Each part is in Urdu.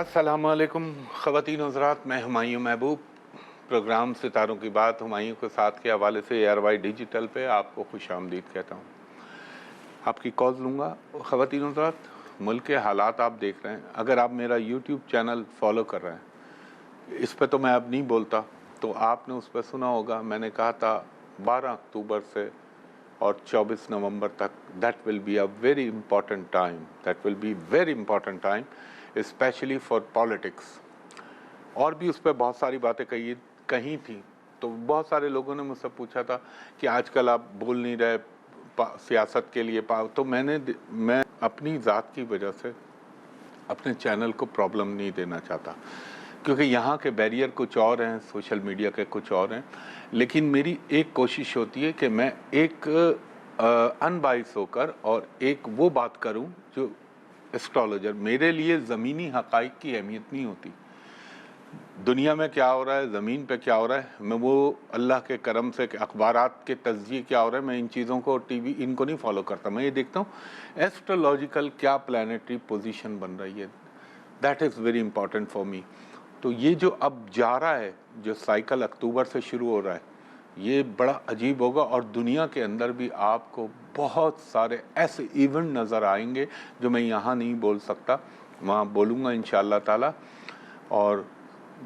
السلام علیکم خواتین و حضرات، میں ہمایوں محبوب پروگرام ستاروں کی بات ہمایوں کے ساتھ کے حوالے سے ARY ڈیجیٹل پہ آپ کو خوش آمدید کہتا ہوں۔ آپ کی کالز لوں گا۔ خواتین و حضرات، ملک کے حالات آپ دیکھ رہے ہیں، اگر آپ میرا یوٹیوب چینل فالو کر رہے ہیں، اس پہ تو میں اب نہیں بولتا، تو آپ نے اس پہ سنا ہوگا میں نے کہا تھا 12 اکتوبر سے اور 24 نومبر تک that will be a very important time, that will be very important time especially for politics. اور بھی اس پہ بہت ساری باتیں کہیں تھیں، تو بہت سارے لوگوں نے مجھ سے پوچھا تھا کہ آج کل آپ بول نہیں رہے سیاست کے لیے، تو میں اپنی ذات کی وجہ سے اپنے چینل کو پرابلم نہیں دینا چاہتا، کیونکہ یہاں کے بیریئر کچھ اور ہیں، سوشل میڈیا کے کچھ اور ہیں، لیکن میری ایک کوشش ہوتی ہے کہ میں ایک ان بائس ہو کر اور ایک وہ بات کروں جو اسٹرالوجر، میرے لیے زمینی حقائق کی اہمیت نہیں ہوتی، دنیا میں کیا ہو رہا ہے، زمین پہ کیا ہو رہا ہے، میں وہ اللہ کے کرم سے اخبارات کے تجزیے کیا ہو رہا ہے، میں ان چیزوں کو ٹی وی ان کو نہیں فالو کرتا، میں یہ دیکھتا ہوں ایسٹرولوجیکل کیا پلانیٹری پوزیشن بن رہی ہے، that is very important for me. تو یہ جو اب جا رہا ہے، جو سائیکل اکتوبر سے شروع ہو رہا ہے، یہ بڑا عجیب ہوگا، اور دنیا کے اندر بھی آپ کو بہت سارے ایسے ایونٹ نظر آئیں گے جو میں یہاں نہیں بول سکتا، وہاں بولوں گا انشاءاللہ تعالی۔ اور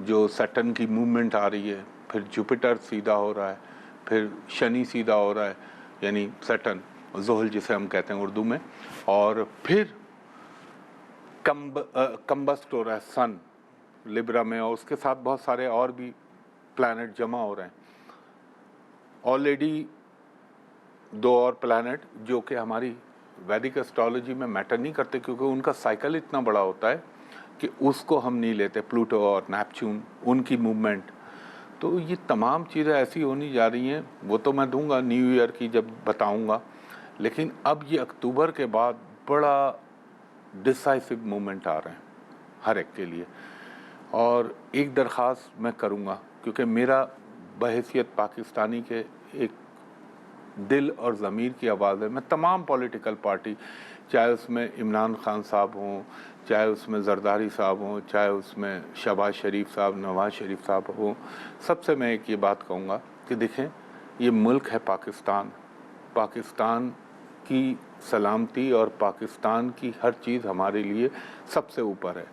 جو سیٹرن کی موومنٹ آ رہی ہے، پھر جوپیٹر سیدھا ہو رہا ہے، پھر شنی سیدھا ہو رہا ہے، یعنی سیٹرن زحل جسے ہم کہتے ہیں اردو میں، اور پھر کمبسٹ ہو رہا ہے سن لبرا میں، اور اس کے ساتھ بہت سارے اور بھی پلانٹ جمع ہو رہے ہیں۔ آلریڈی 2 اور پلانٹ جو کہ ہماری ویدک اسٹرالوجی میں میٹر نہیں کرتے، کیونکہ ان کا سائیکل اتنا بڑا ہوتا ہے کہ اس کو ہم نہیں لیتے، پلوٹو اور نیپچون، ان کی موومنٹ۔ تو یہ تمام چیزیں ایسی ہونی جا رہی ہیں، وہ تو میں دوں گا نیو ایئر کی جب بتاؤں گا، لیکن اب یہ اکتوبر کے بعد بڑا ڈسائسو موومنٹ آ رہے ہیں ہر ایک کے لیے۔ اور ایک درخواست میں کروں گا، کیونکہ میرا بحیثیت پاکستانی کے ایک دل اور ضمیر کی آواز ہے، میں تمام پولیٹیکل پارٹی، چاہے اس میں عمران خان صاحب ہوں، چاہے اس میں زرداری صاحب ہوں، چاہے اس میں شہباز شریف صاحب، نواز شریف صاحب ہوں، سب سے میں ایک یہ بات کہوں گا کہ دیکھیں، یہ ملک ہے پاکستان، پاکستان کی سلامتی اور پاکستان کی ہر چیز ہمارے لیے سب سے اوپر ہے،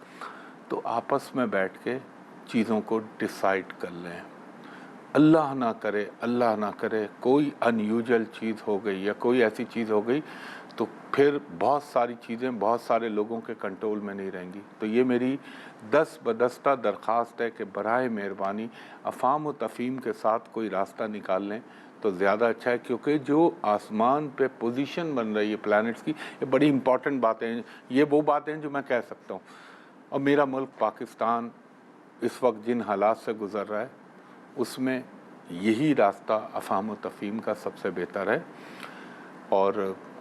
تو آپس میں بیٹھ کے چیزوں کو ڈیسائیڈ کر لیں۔ اللہ نہ کرے کوئی ان یوزل چیز ہو گئی یا کوئی ایسی چیز ہو گئی تو پھر بہت ساری چیزیں بہت سارے لوگوں کے کنٹرول میں نہیں رہیں گی۔ تو یہ میری بدستہ درخواست ہے کہ برائے مہربانی افہام و تفہیم کے ساتھ کوئی راستہ نکال لیں تو زیادہ اچھا ہے، کیونکہ جو آسمان پہ پوزیشن بن رہی ہے پلانٹس کی، یہ بڑی امپورٹنٹ باتیں ہیں، یہ وہ باتیں جو میں کہہ سکتا ہوں۔ اور میرا ملک پاکستان اس وقت جن حالات سے گزر رہا ہے، اس میں یہی راستہ افہام و تفہیم کا سب سے بہتر ہے۔ اور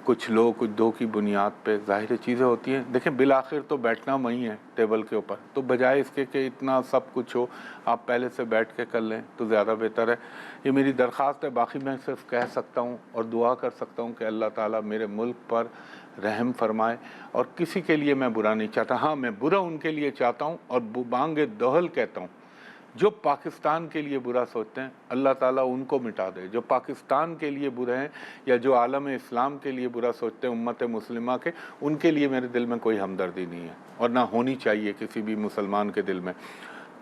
کچھ لوگ کچھ دو کی بنیاد پہ ظاہر چیزیں ہوتی ہیں، دیکھیں بالآخر تو بیٹھنا وہیں ہے ٹیبل کے اوپر، تو بجائے اس کے کہ اتنا سب کچھ ہو، آپ پہلے سے بیٹھ کے کر لیں تو زیادہ بہتر ہے۔ یہ میری درخواست ہے، باقی میں صرف کہہ سکتا ہوں اور دعا کر سکتا ہوں کہ اللہ تعالیٰ میرے ملک پر رحم فرمائے، اور کسی کے لیے میں برا نہیں چاہتا، ہاں میں برا ان کے لیے چاہتا ہوں اور بانگ دوہل کہتا ہوں جو پاکستان کے لیے برا سوچتے ہیں، اللہ تعالیٰ ان کو مٹا دے، جو پاکستان کے لیے برے ہیں یا جو عالم اسلام کے لیے برا سوچتے ہیں امت مسلمہ کے، ان کے لیے میرے دل میں کوئی ہمدردی نہیں ہے اور نہ ہونی چاہیے کسی بھی مسلمان کے دل میں۔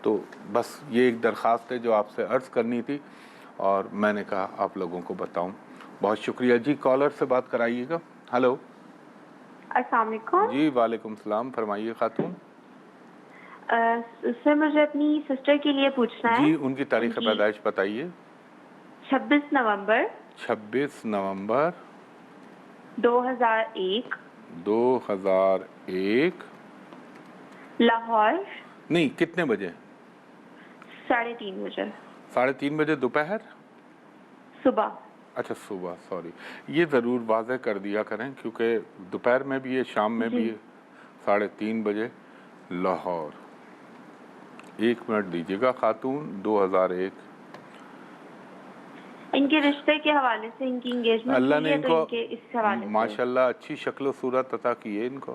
تو بس یہ ایک درخواست ہے جو آپ سے عرض کرنی تھی اور میں نے کہا آپ لوگوں کو بتاؤں۔ بہت شکریہ جی، کالر سے بات کرائیے گا۔ ہلو، السلام علیکم۔ جی وعلیکم السلام، فرمائیے خاتون۔ سر مجھے اپنی سسٹر کے لیے پوچھنا ہے۔ جی ان کی تاریخ پیدائش بتائیے۔ 26 نومبر 26 نومبر 2001 2001۔ لاہور۔ نہیں، کتنے بجے؟ 3:30 بجے۔ 3:30 بجے دوپہر؟ صبح۔ اچھا صبح، سوری، یہ ضرور واضح کر دیا کریں کیونکہ دوپہر میں بھی ہے، شام میں بھی ہے۔ 3:30 بجے لاہور۔ 1 منٹ دیجیے گا خاتون۔ 2001۔ ان کے رشتے کے حوالے سے، ان کی انگیجمنٹ اللہ نے ہوئی ہے ان تو کو ان کے اس حوالے سے ماشاءاللہ اچھی شکل و صورت عطا کی ہے ان کو،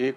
1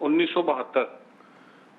1972।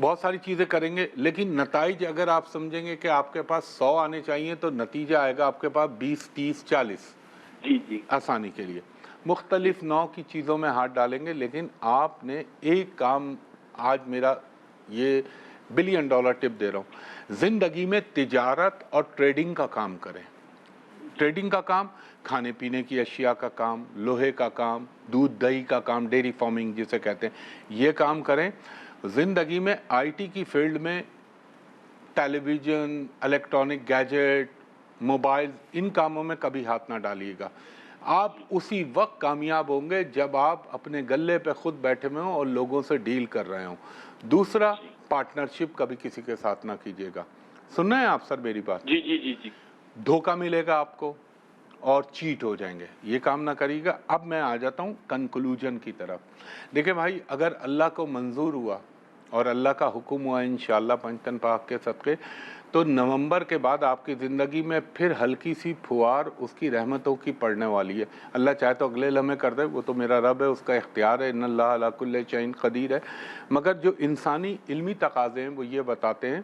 بہت ساری چیزیں کریں گے، لیکن نتائج اگر آپ سمجھیں گے کہ آپ کے پاس 100 آنے چاہیے تو نتیجہ آئے گا آپ کے پاس 20 30 40 جی جی آسانی کے لیے مختلف نوع کی چیزوں میں ہاتھ ڈالیں گے. لیکن آپ نے ایک کام، آج میرا یہ $1 بلین ٹپ دے رہا ہوں، زندگی میں تجارت اور ٹریڈنگ کا کام کریں. ٹریڈنگ کا کام، کھانے پینے کی اشیاء کا کام، لوہے کا کام، دودھ دہی کا کام، ڈیری فارمنگ جسے کہتے ہیں، یہ کام کریں. زندگی میں آئی ٹی کی فیلڈ میں ٹیلی ویژن، الیکٹرانک گیجٹ، موبائل، ان کاموں میں کبھی ہاتھ نہ ڈالیے گا. آپ اسی وقت کامیاب ہوں گے جب آپ اپنے گلے پہ خود بیٹھے ہوئے ہوں اور لوگوں سے ڈیل کر رہے ہوں. دوسرا، پارٹنرشپ کبھی کسی کے ساتھ نہ کیجیے گا. سن رہے ہیں آپ سر میری بات؟ جی جی جی جی دھوکہ ملے گا آپ کو اور چیٹ ہو جائیں گے، یہ کام نہ کریے گا. اب میں آ جاتا ہوں کنکلوژن کی طرف. دیکھیں بھائی، اگر اللہ کو منظور ہوا اور اللہ کا حکم ہوا انشاءاللہ پنجتن پاک کے صدقے، تو نومبر کے بعد آپ کی زندگی میں پھر ہلکی سی پھوار اس کی رحمتوں کی پڑنے والی ہے. اللہ چاہے تو اگلے لمحے کر دے، وہ تو میرا رب ہے، اس کا اختیار ہے. ان اللہ علی کل شیء قدیر ہے. مگر جو انسانی علمی تقاضے ہیں وہ یہ بتاتے ہیں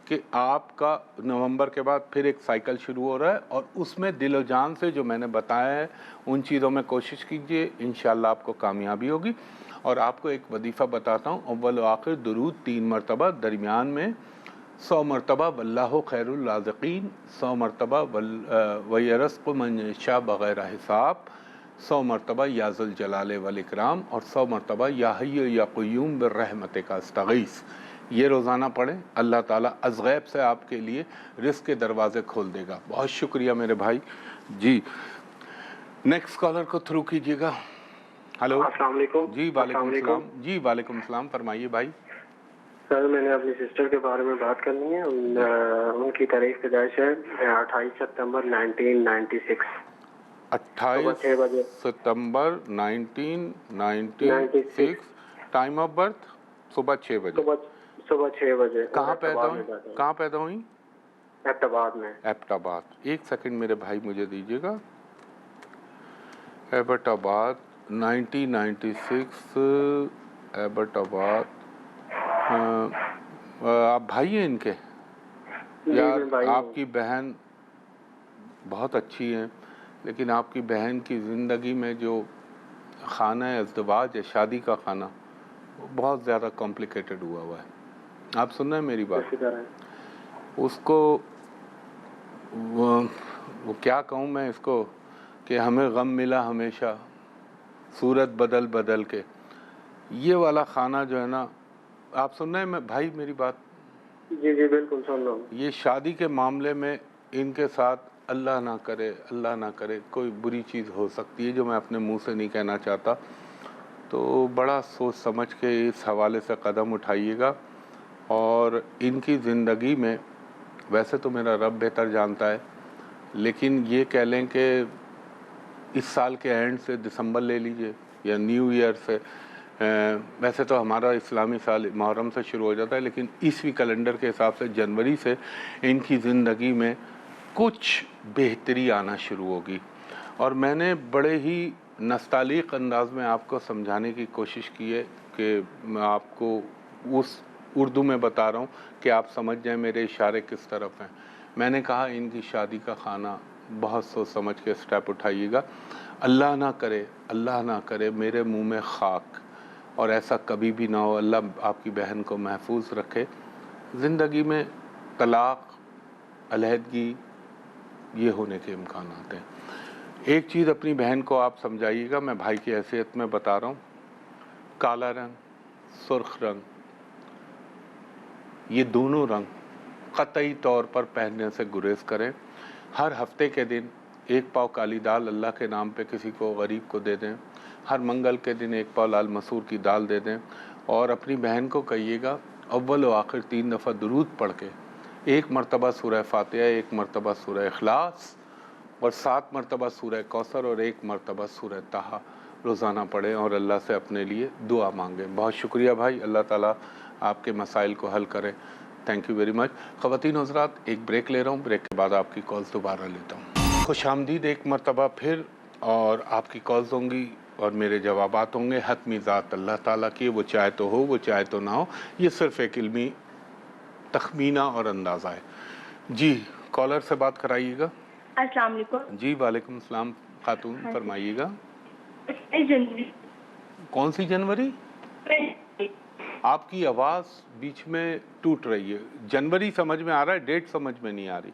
کہ آپ کا نومبر کے بعد پھر ایک سائیکل شروع ہو رہا ہے، اور اس میں دل و جان سے جو میں نے بتایا ہے ان چیزوں میں کوشش کیجئے، انشاءاللہ آپ کو کامیابی ہوگی. اور آپ کو ایک وظیفہ بتاتا ہوں، اول و آخر درود 3 مرتبہ، درمیان میں 100 مرتبہ واللہ خیر الرازقین، 100 مرتبہ وَيَرْزُقُ مَن یشاء بغیر حساب، 100 مرتبہ یا ذو الجلال والاکرام، اور 100 مرتبہ یا حی یا قیوم برحمتک استغیث. یہ روزانہ پڑھیں، اللہ تعالیٰ از غیب سے آپ کے لیے رزق کے دروازے کھول دے گا. بہت شکریہ میرے بھائی. جی نیکسٹ کالر کو تھرو کیجیے گا. ہلو. السلام علیکم. جی وعلیکم السلام. جی وعلیکم السلام، فرمائیے بھائی. سر میں نے اپنی سسٹر کے بارے میں بات کرنی ہے. ان کی تاریخ پیدائش ہے 28 ستمبر 1996. 28 ستمبر 1996. ٹائم آف برتھ صبح 6 بجے. صبح 6 بجے. کہاں پیدا ہوئی؟ ایبٹ آباد میں. ایبٹ آباد. ایک سیکنڈ میرے بھائی مجھے دیجیے گا. ایبٹ آباد 1996. ایبٹ آباد. آپ بھائی ہیں ان کے؟ یار آپ کی بہن بہت اچھی ہیں، لیکن آپ کی بہن کی زندگی میں جو خانہ ازدواج ہے، شادی کا خانہ، وہ بہت زیادہ کمپلیکیٹڈ ہوا ہے. آپ سن رہے ہیں میری بات؟ اس کو وہ کیا کہوں میں اس کو، کہ ہمیں غم ملا ہمیشہ صورت بدل بدل کے. یہ والا خانہ جو ہے نا، آپ سن رہے ہیں میں بھائی میری بات؟ جی جی بالکل سن رہا ہوں. یہ شادی کے معاملے میں ان کے ساتھ اللہ نہ کرے کوئی بری چیز ہو سکتی ہے، جو میں اپنے منہ سے نہیں کہنا چاہتا. تو بڑا سوچ سمجھ کے اس حوالے سے قدم اٹھائیے گا. اور ان کی زندگی میں ویسے تو میرا رب بہتر جانتا ہے، لیکن یہ کہہ لیں کہ اس سال کے اینڈ سے دسمبر لے لیجئے یا نیو ایئر سے، ویسے تو ہمارا اسلامی سال محرم سے شروع ہو جاتا ہے، لیکن عیسوی کیلنڈر کے حساب سے جنوری سے ان کی زندگی میں کچھ بہتری آنا شروع ہوگی. اور میں نے بڑے ہی نستعلیق انداز میں آپ کو سمجھانے کی کوشش کی ہے کہ میں آپ کو اس اردو میں بتا رہا ہوں کہ آپ سمجھ جائیں میرے اشارے کس طرف ہیں. میں نے کہا ان کی شادی کا خانہ بہت سوچ سمجھ کے سٹیپ اٹھائیے گا. اللہ نہ کرے میرے منہ میں خاک، اور ایسا کبھی بھی نہ ہو. اللہ آپ کی بہن کو محفوظ رکھے. زندگی میں طلاق، علیحدگی، یہ ہونے کے امکانات ہیں. ایک چیز اپنی بہن کو آپ سمجھائیے گا، میں بھائی کی حیثیت میں بتا رہا ہوں، کالا رنگ، سرخ رنگ، یہ دونوں رنگ قطعی طور پر پہننے سے گریز کریں. ہر ہفتے کے دن 1 پاؤ کالی دال اللہ کے نام پہ کسی کو غریب کو دے دیں. ہر منگل کے دن 1 پاؤ لال مسور کی دال دے دیں. اور اپنی بہن کو کہیے گا اول و آخر 3 دفعہ درود پڑھ کے 1 مرتبہ سورہ فاتحہ، 1 مرتبہ سورہ اخلاص، اور 7 مرتبہ سورہ کوثر، اور 1 مرتبہ سورہ طٰہٰ روزانہ پڑھیں اور اللہ سے اپنے لیے دعا مانگیں. بہت شکریہ بھائی، اللہ تعالیٰ آپ کے مسائل کو حل کرے. Thank you very much. خواتین و حضرات، ایک بریک لے رہا ہوں، بریک کے بعد آپ کی کالز دوبارہ لیتا ہوں. خوش آمدید ایک مرتبہ پھر، اور آپ کی کالز ہوں گی اور میرے جوابات ہوں گے حتمی ذات اللہ تعالیٰ کی، وہ چاہے تو ہو وہ چاہے تو نہ ہو، یہ صرف ایک علمی تخمینہ اور اندازہ ہے۔ جی کالر سے بات کرائیے گا۔ السلام علیکم۔ جی وعلیکم السلام خاتون، فرمائیے گا۔ جنوری۔ کون سی جنوری؟ آپ کی آواز بیچ میں ٹوٹ رہی ہے۔ جنوری سمجھ میں آ رہا ہے، ڈیٹ سمجھ میں نہیں آ رہی،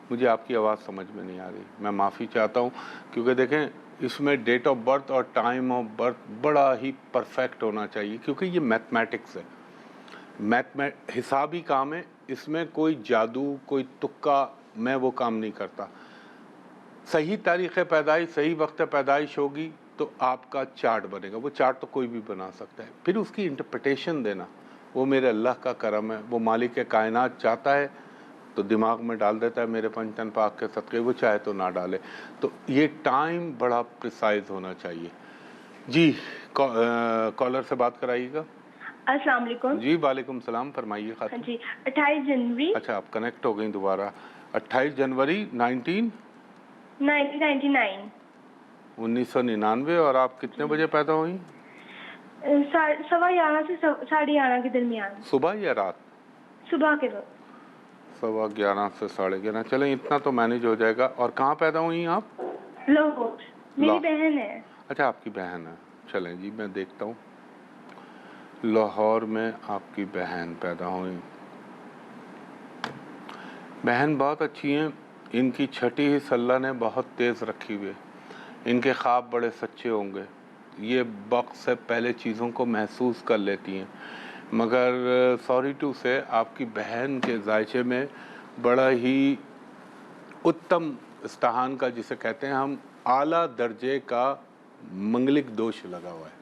مجھے آپ کی آواز سمجھ میں نہیں آ رہی، میں معافی چاہتا ہوں، کیونکہ دیکھیں اس میں ڈیٹ آف برتھ اور ٹائم آف برتھ بڑا ہی پرفیکٹ ہونا چاہیے، کیونکہ یہ میتھمیٹکس ہے، حسابی کام ہے، اس میں کوئی جادو کوئی تکا میں وہ کام نہیں کرتا۔ صحیح تاریخ پیدائش صحیح وقت پیدائش ہوگی تو آپ کا چارٹ بنے گا، وہ چارٹ تو کوئی بھی بنا سکتا ہے، پھر اس کی انٹرپریٹیشن دینا وہ میرے اللہ کا کرم ہے، وہ مالک کائنات چاہتا ہے تو دماغ میں ڈال دیتا ہے میرے پنجتن پاک کے صدقے، وہ چاہے تو نہ ڈالے، تو یہ ٹائم بڑا پریسائز ہونا چاہیے۔ جی کالر سے بات کرائیے گا۔ السلام علیکم۔ جی وعلیکم السلام، فرمائیے خاتون۔ جی 28 جنوری۔ اچھا آپ کنیکٹ ہو گئیں دوبارہ۔ 28 جنوری 1999۔ 1999، اور آپ کتنے بجے پیدا ہوئیں؟ 11:15 سے 11:30 کے درمیان۔ صبح یا رات؟ صبح کے وقت۔ 11:15 سے 11:30، چلیں اتنا تو مینیج ہو جائے گا۔ اور کہاں پیدا ہوئی آپ؟ لاہور۔ میری بہن ہے۔ اچھا آپ کی بہن ہے، چلیں جی میں دیکھتا ہوں۔ لاہور میں آپ کی بہن پیدا ہوئی، بہن بہت اچھی ہیں، ان کی چھٹی حص اللہ نے بہت تیز رکھی ہوئے، ان کے خواب بڑے سچے ہوں گے، یہ وقت سے پہلے چیزوں کو محسوس کر لیتی ہیں، مگر سوری ٹو سے آپ کی بہن کے ذائچے میں بڑا ہی اتم استحان کا جسے کہتے ہیں ہم اعلیٰ درجے کا منگلک دوش لگا ہوا ہے،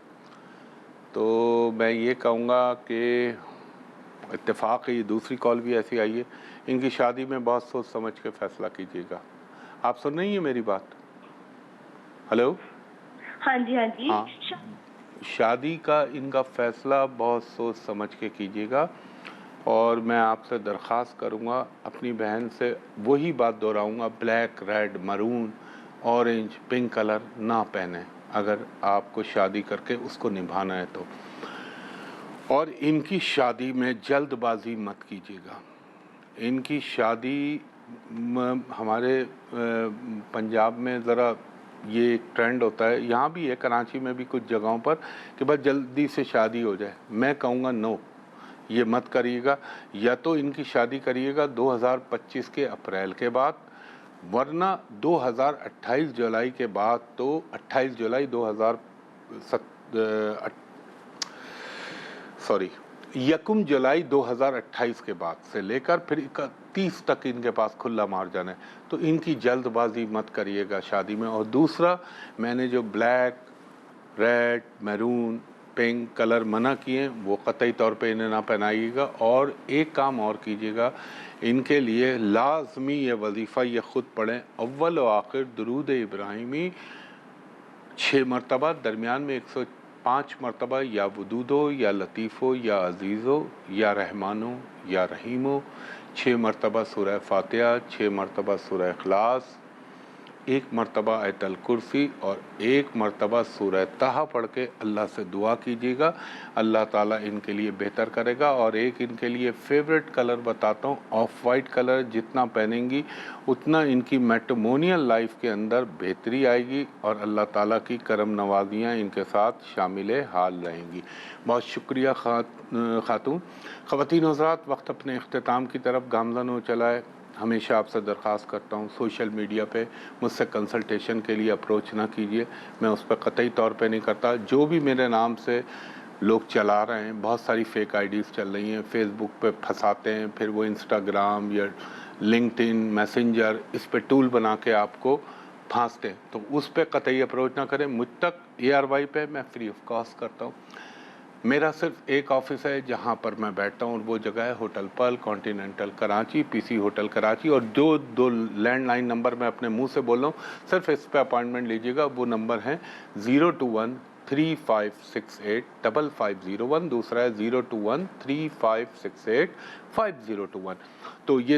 تو میں یہ کہوں گا کہ اتفاق ہے یہ دوسری کال بھی ایسی آئی ہے، ان کی شادی میں بہت سوچ سمجھ کے فیصلہ کیجیے گا۔ آپ سن رہی ہیں میری بات؟ ہلو؟ ہاں جی ہاں جی۔ ہاں، شادی کا ان کا فیصلہ بہت سوچ سمجھ کے کیجیے گا، اور میں آپ سے درخواست کروں گا اپنی بہن سے وہی بات دہراؤں گا، بلیک ریڈ مرون اورنج پنک کلر نہ پہنیں اگر آپ کو شادی کر کے اس کو نبھانا ہے تو، اور ان کی شادی میں جلد بازی مت کیجیے گا۔ ان کی شادی ہمارے پنجاب میں ذرا یہ ایک ٹرینڈ ہوتا ہے، یہاں بھی ہے کراچی میں بھی کچھ جگہوں پر، کہ بس جلدی سے شادی ہو جائے، میں کہوں گا نو، یہ مت کریے گا، یا تو ان کی شادی کریے گا 2025 کے اپریل کے بعد، ورنہ 2028 جولائی کے بعد، تو 28 جولائی 1 جولائی 2028 کے بعد سے لے کر پھر 31 تک ان کے پاس کھلا مار جانا ہے، تو ان کی جلد بازی مت کریے گا شادی میں۔ اور دوسرا، میں نے جو black red maroon pink colour منع کیے وہ قطعی طور پہ انہیں نہ پہنائیے گا، اور ایک کام اور کیجیے گا، ان کے لیے لازمی یہ وظیفہ یہ خود پڑھیں، اول و آخر درود ابراہیمی 6 مرتبہ، درمیان میں 105 مرتبہ یا ودود ہو یا لطیف ہو یا عزیز ہو یا رحمان ہو یا رحیم ہو، 6 مرتبہ سورہ فاتحہ، 6 مرتبہ سورہ اخلاص، 1 مرتبہ آیت الکرسی، اور 1 مرتبہ سورہ طہ پڑھ کے اللہ سے دعا کیجیے گا، اللہ تعالیٰ ان کے لیے بہتر کرے گا۔ اور ایک ان کے لیے فیوریٹ کلر بتاتا ہوں، آف وائٹ کلر، جتنا پہنیں گی اتنا ان کی میٹرمونیل لائف کے اندر بہتری آئے گی، اور اللہ تعالیٰ کی کرم نوازیاں ان کے ساتھ شامل حال رہیں گی۔ بہت شکریہ خاتون۔ خواتین حضرات، وقت اپنے اختتام کی طرف گامزن ہو چلا ہے، ہمیشہ آپ سے درخواست کرتا ہوں سوشل میڈیا پہ مجھ سے کنسلٹیشن کے لیے اپروچ نہ کیجیے، میں اس پہ قطعی طور پہ نہیں کرتا۔ جو بھی میرے نام سے لوگ چلا رہے ہیں، بہت ساری فیک آئی ڈیز چل رہی ہیں، فیس بک پہ پھنساتے ہیں، پھر وہ انسٹاگرام یا لنکڈ ان میسنجر اس پہ ٹول بنا کے آپ کو پھانستے ہیں، تو اس پہ قطعی اپروچ نہ کریں۔ مجھ تک ARY پہ میں فری آف کاسٹ کرتا ہوں، میرا صرف ایک آفس ہے جہاں پر میں بیٹھتا ہوں، اور وہ جگہ ہے hotel Pearl continental Karachi, PC hotel Karachi, اور جو 2 لینڈ لائن نمبر میں اپنے منہ سے بول رہا ہوں، صرف اس پہ اپائنٹمنٹ لیجیے گا، وہ نمبر ہیں 021-3568-5501، دوسرا ہے 021-3568-5021۔ تو یہ